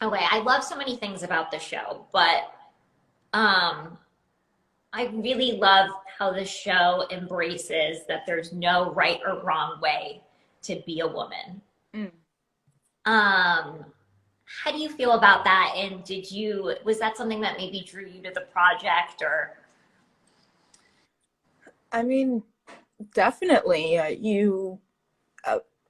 Okay, I love so many things about the show, but um, I really love how the show embraces that there's no right or wrong way to be a woman. Mm. Um, how do you feel about that? And was that something that maybe drew you to the project or? I mean, definitely. Uh,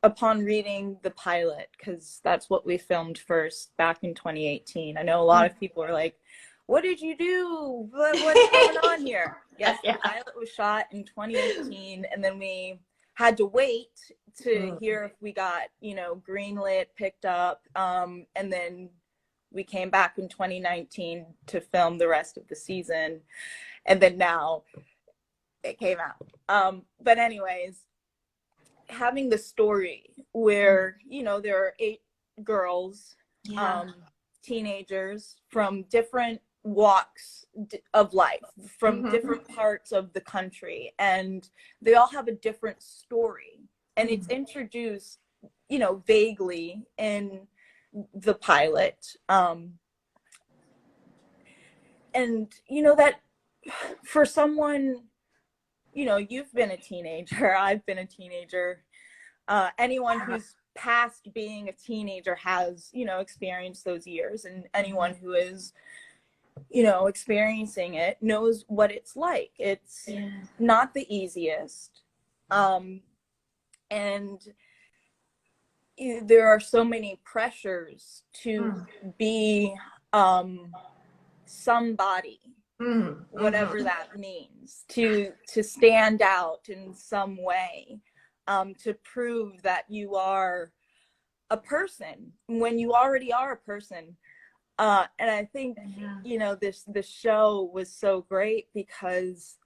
upon reading the pilot, because that's what we filmed first back in 2018. I know a lot of people are like, "What did you do? What's going on here?" Yes, the Yeah. pilot was shot in 2018, and then we had to wait to hear if we got, greenlit, picked up, and then we came back in 2019 to film the rest of the season, and then now it came out. But anyways, having the story where there are 8 girls, Yeah. teenagers from different walks of life, from different parts of the country, and they all have a different story, and it's introduced vaguely in the pilot, and that for someone, you've been a teenager, I've been a teenager, anyone who's past being a teenager has, experienced those years, and anyone who is, experiencing it knows what it's like. It's not the easiest. And there are so many pressures to be somebody, whatever that means, to stand out in some way, to prove that you are a person when you already are a person. And I think this show was so great because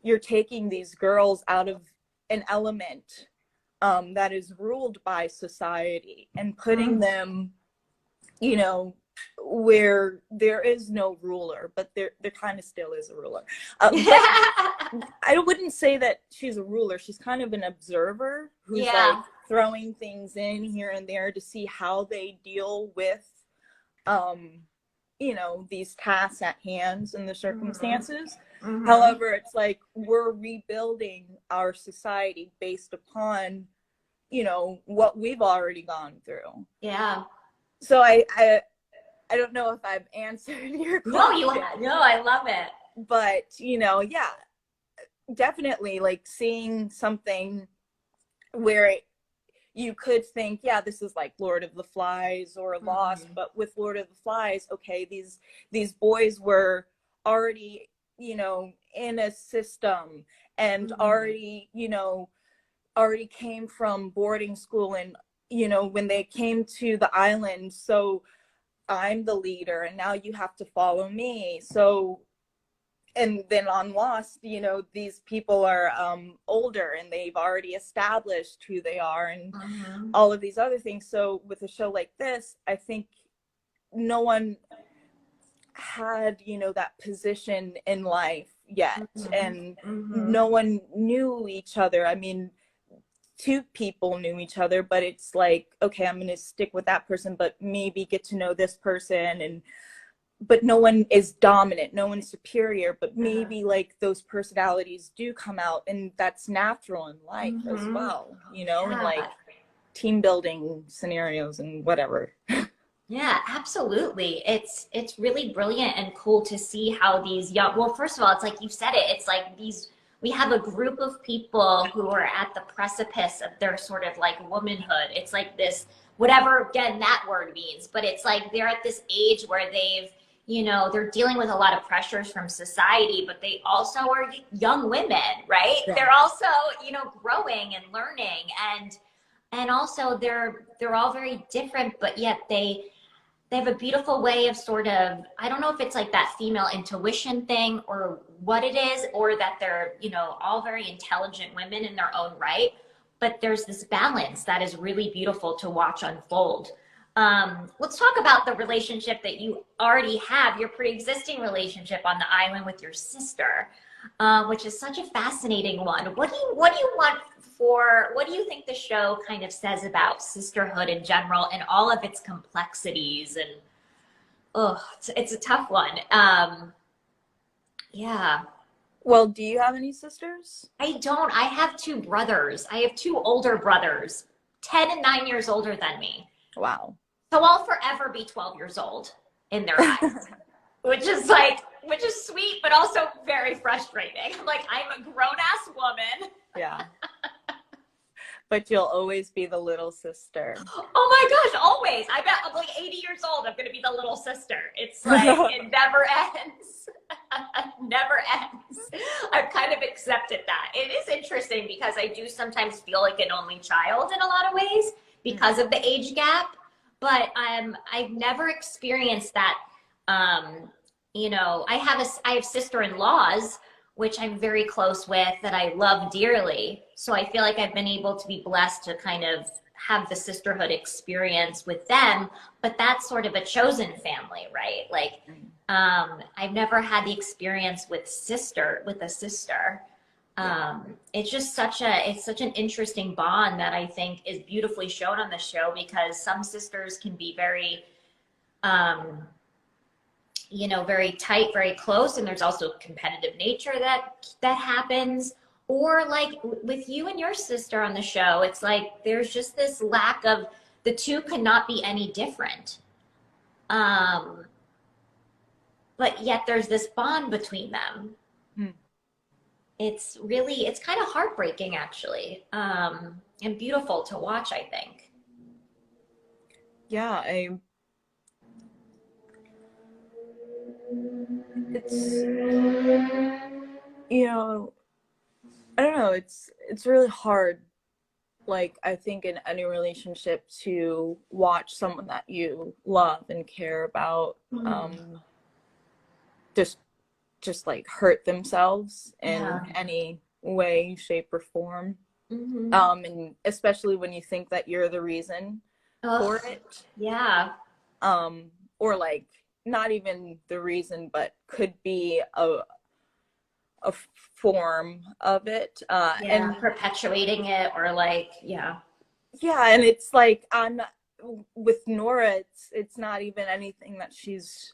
you're taking these girls out of an element that is ruled by society and putting them, where there is no ruler, but there kind of still is a ruler. But I wouldn't say that she's a ruler. She's kind of an observer who's like throwing things in here and there to see how they deal with, these tasks at hand and the circumstances. However, it's like we're rebuilding our society based upon, what we've already gone through. Yeah. So I don't know if I've answered your question. No, I love it. But, definitely like seeing something where you could think, this is like Lord of the Flies or Lost, but with Lord of the Flies, okay, these boys were already, in a system and already came from boarding school, and, when they came to the island, so I'm the leader and now you have to follow me. So, and then on Lost, these people are older and they've already established who they are and all of these other things. So with a show like this, I think no one had, that position in life yet, and no one knew each other. I mean, 2 people knew each other, but it's like, okay, I'm going to stick with that person, but maybe get to know this person. But no one is dominant, no one's superior, but maybe like those personalities do come out, and that's natural in life as well, and like team building scenarios and whatever. Yeah, absolutely. It's really brilliant and cool to see how these young, well, first of all, it's like you said it, it's like we have a group of people who are at the precipice of their sort of like womanhood. It's like this, whatever, again, that word means, but it's like they're at this age where they're dealing with a lot of pressures from society, but they also are young women, right? Yeah. They're also, growing and learning, and also they're all very different, but yet they have a beautiful way of sort of, I don't know if it's like that female intuition thing or what it is, or that they're, all very intelligent women in their own right. But there's this balance that is really beautiful to watch unfold. Let's talk about the relationship that you already have, your pre-existing relationship on the island with your sister, which is such a fascinating one. What do you think the show kind of says about sisterhood in general and all of its complexities? And Oh, it's a tough one. Yeah. Well, do you have any sisters? I don't. I have two brothers. I have two older brothers, 10 and 9 years older than me. Wow. So I'll forever be 12 years old in their eyes, which is sweet, but also very frustrating. Like, I'm a grown ass woman. Yeah. But you'll always be the little sister. Oh my gosh, always. I bet I'm like 80 years old. I'm going to be the little sister. It's like, it never ends. Never ends. I've kind of accepted that. It is interesting because I do sometimes feel like an only child in a lot of ways because of the age gap. But I've never experienced that. You know, I have sister-in-laws, which I'm very close with, that I love dearly. So I feel like I've been able to be blessed to kind of have the sisterhood experience with them, but that's sort of a chosen family, right? Like, I've never had the experience with a sister. It's just such an interesting bond that I think is beautifully shown on the show, because some sisters can be very, you know, very tight, very close, and there's also competitive nature that happens. Or like with you and your sister on the show, it's like there's just this lack of, the two could not be any different. But yet there's this bond between them. It's kind of heartbreaking, actually, and beautiful to watch, I think. Yeah, it's, you know, I don't know, it's really hard, like, I think in any relationship, to watch someone that you love and care about just like hurt themselves in any way, shape, or form. And especially when you think that you're the reason for it. Yeah. Or like not even the reason, but could be a form of it. And perpetuating it, or like, yeah, and it's like, with Nora, it's not even anything that she's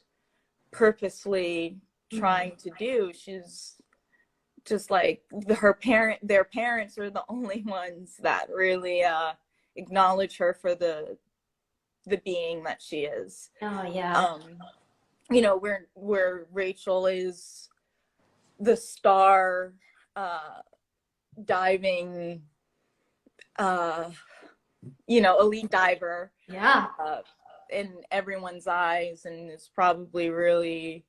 purposely trying to do. She's just like, their parents are the only ones that really acknowledge her for the being that she is. Oh yeah. You know, where Rachel is the star diving, you know, elite diver. Yeah. In everyone's eyes, and is probably really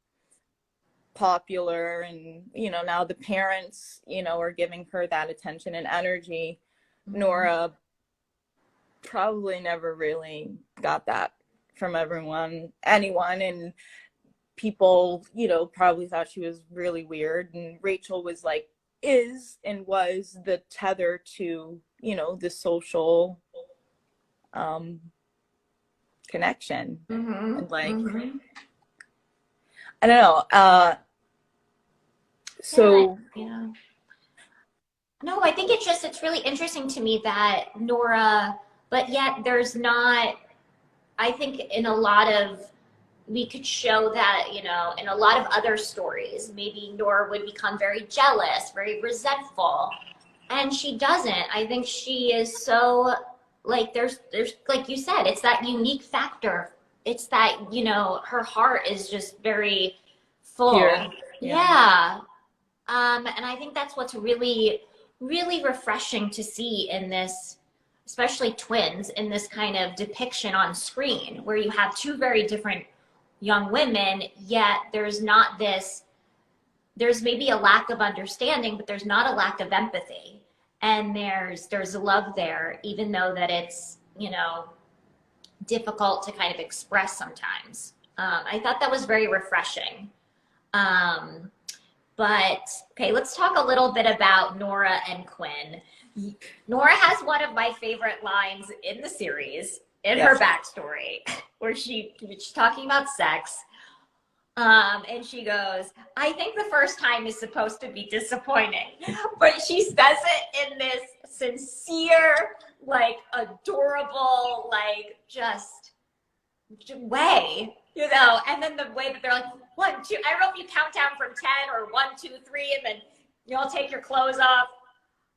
popular, and you know, now the parents, you know, are giving her that attention and energy. Nora probably never really got that from anyone, and people, you know, probably thought she was really weird, and Rachel was like, was the tether to, you know, the social connection. And like, I don't know, so yeah. No, I think it's really interesting to me that Nora, but yet there's not, I think in a lot of, we could show that, you know, in a lot of other stories, maybe Nora would become very jealous, very resentful, and she doesn't. I think she is so, like, there's like you said, it's that unique factor. It's that, you know, her heart is just very full. Yeah. And I think that's what's really, really refreshing to see in this, especially twins, in this kind of depiction on screen, where you have two very different young women, yet there's not this, there's maybe a lack of understanding, but there's not a lack of empathy. And there's love there, even though that it's, you know, difficult to kind of express sometimes. I thought that was very refreshing. But okay, let's talk a little bit about Nora and Quinn. Nora has one of my favorite lines in the series, in her backstory, where she's talking about sex. And she goes, I think the first time is supposed to be disappointing. But she says it in this sincere, like, adorable, like, just way, you know, and then the way that they're like, 1, 2, I don't know if you count down from 10 or 1, 2, 3, and then you'll take your clothes off.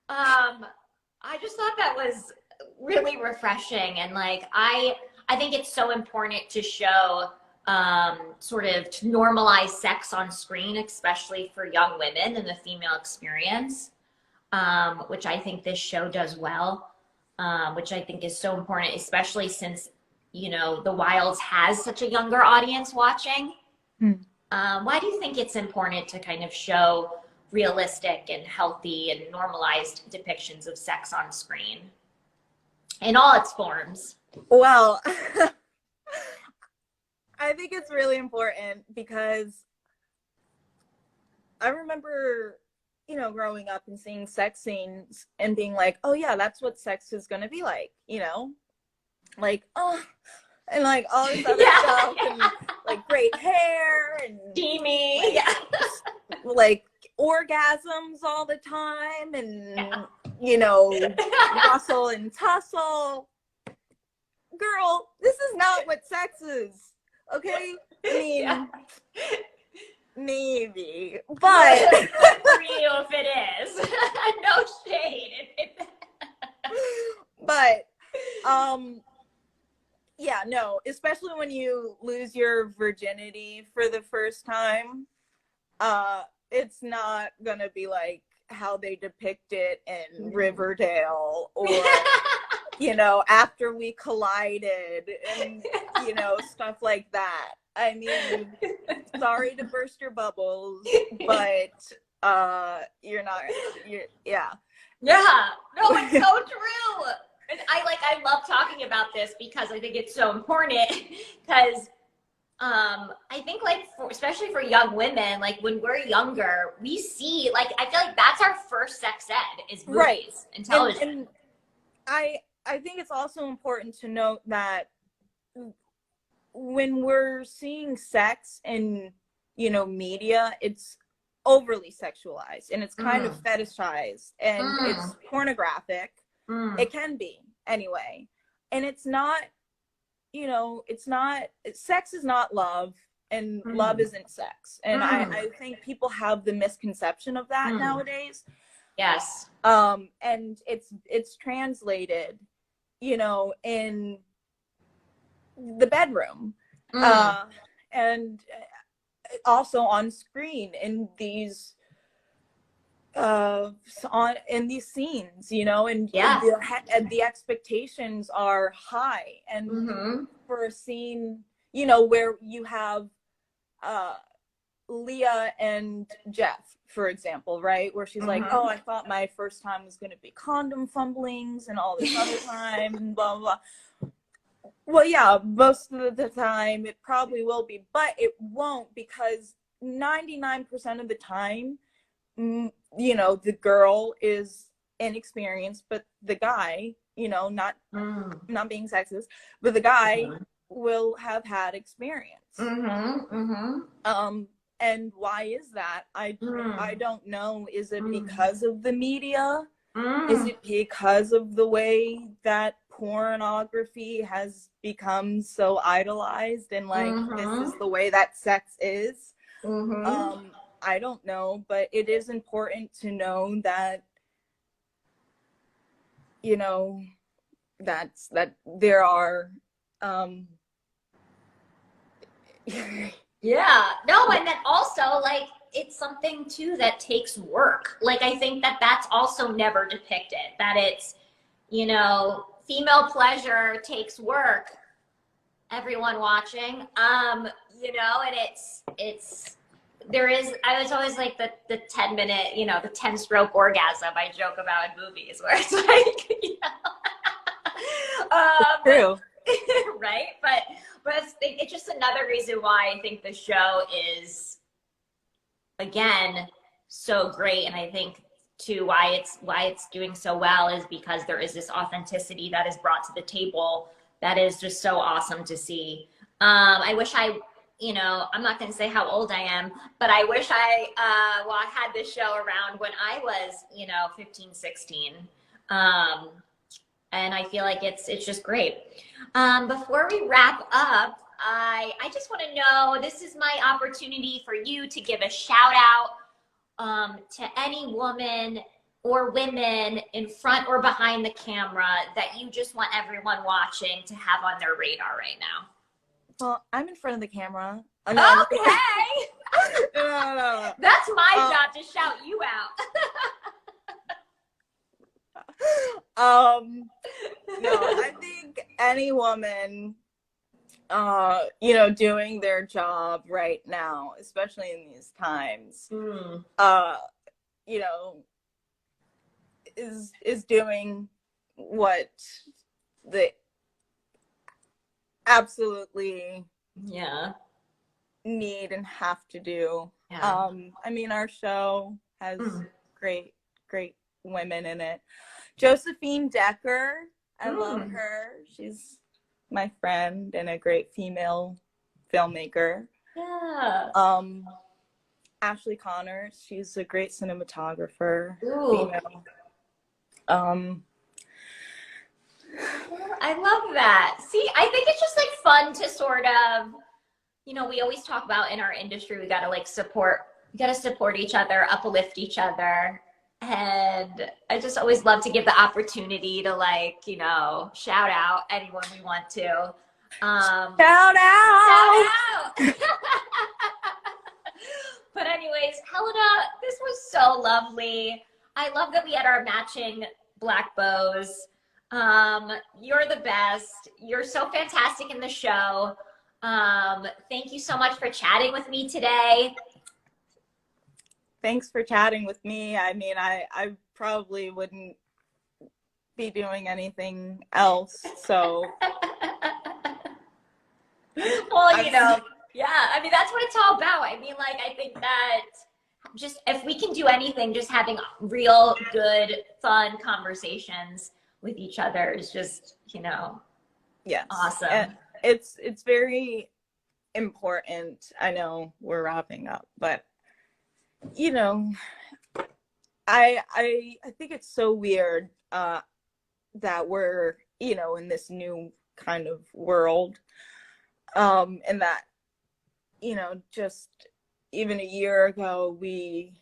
I just thought that was really refreshing. And like, I think it's so important to show, sort of to normalize sex on screen, especially for young women and the female experience, which I think this show does well, which I think is so important, especially since, you know, The Wilds has such a younger audience watching. Why do you think it's important to kind of show realistic and healthy and normalized depictions of sex on screen in all its forms? Well, I think it's really important because I remember, you know, growing up and seeing sex scenes and being like, oh yeah, that's what sex is going to be like, you know, like, oh, and like all this other stuff, and like great hair and steamy, like, like orgasms all the time, and you know, muscle and tussle. Girl, this is not what sex is, okay? I mean, maybe, but for you if it is. No shade. But yeah, no, especially when you lose your virginity for the first time, it's not gonna be like how they depict it in Riverdale, or you know, After We Collided, and you know, stuff like that. I mean, sorry to burst your bubbles, but yeah. No, it's so true. And I love talking about this because I think it's so important, because I think like especially for young women, like when we're younger, we see, like, I feel like that's our first sex ed is movies and television. And I think it's also important to note that when we're seeing sex in, you know, media, it's overly sexualized and it's kind of fetishized and it's pornographic. It can be anyway. And it's not, you know, it's not, sex is not love, and love isn't sex. And I think people have the misconception of that nowadays. Yes. And it's translated, you know, in the bedroom, and also on screen in these in these scenes, you know, and the expectations are high. And for a scene, you know, where you have Leah and Jeff, for example, right, where she's like, oh, I thought my first time was going to be condom fumblings and all this other time and blah blah blah. Well, yeah, most of the time it probably will be, but it won't, because 99% of the time, you know, the girl is inexperienced, but the guy, you know, not being sexist, but the guy will have had experience. And why is that? I don't know. Is it because of the media? Is it because of the way that pornography has become so idolized and like this is the way that sex is? I don't know, but it is important to know that, you know, that there are yeah, no, and then also like it's something too that takes work. Like I think that that's also never depicted, that it's, you know, female pleasure takes work, everyone watching, you know, and it's there is, I was always like the 10-minute, you know, the 10-stroke orgasm I joke about in movies, where it's like, you know, true. Right? But it's just another reason why I think the show is, again, so great. And I think too why it's doing so well is because there is this authenticity that is brought to the table that is just so awesome to see. I wish you know, I'm not going to say how old I am, but I wish I had this show around when I was, you know, 15, 16. and I feel like it's just great. Before we wrap up, I just want to know, this is my opportunity for you to give a shout out to any woman or women in front or behind the camera that you just want everyone watching to have on their radar right now. Well, I'm in front of the camera. Okay. No. That's my job, to shout you out. No, I think any woman, doing their job right now, especially in these times, is doing what they absolutely need and have to do. I mean, our show has great women in it. Josephine Decker, I love her. She's my friend and a great female filmmaker. Ashley Connors, she's a great cinematographer. Female. I love that. See, I think it's just like fun to sort of, we always talk about in our industry, we gotta support each other, uplift each other. And I just always love to give the opportunity to shout out anyone we want to. Shout out! But anyways, Helena, this was so lovely. I love that we had our matching black bows. You're the best. You're so fantastic in the show. Thank you so much for chatting with me today. Thanks for chatting with me. I mean, I probably wouldn't be doing anything else, so. Well, yeah, I mean, that's what it's all about. I mean, I think that just if we can do anything, just having real good, fun conversations with each other is just, yes, awesome. And it's very important. I know we're wrapping up, but I think it's so weird that we're in this new kind of world, and that just even a year ago we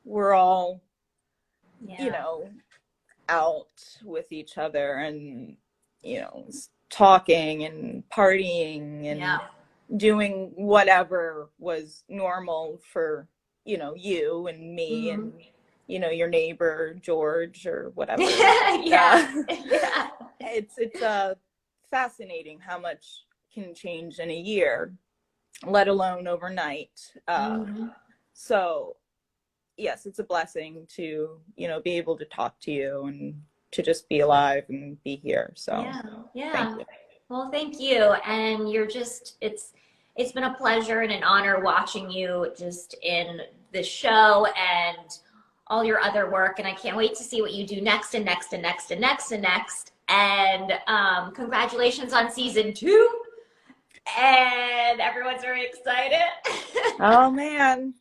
were all out with each other and talking and partying and doing whatever was normal for you and me and your neighbor George or whatever. It's fascinating how much can change in a year, let alone overnight. So yes, it's a blessing to be able to talk to you and to just be alive and be here. So thank you. Well, thank you. And you're just, it's been a pleasure and an honor watching you just in the show and all your other work. And I can't wait to see what you do next and next and next and next and next. And congratulations on season 2. And everyone's very excited. Oh, man.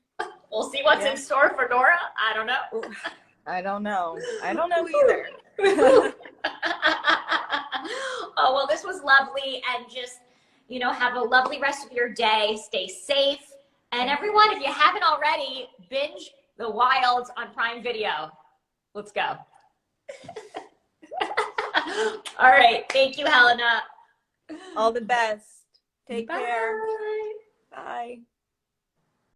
We'll see what's in store for Nora. I don't know. I don't know either. Oh, well, this was lovely. And just, have a lovely rest of your day. Stay safe. And everyone, if you haven't already, binge The Wilds on Prime Video. Let's go. All right. Thank you, Helena. All the best. Take Bye. care.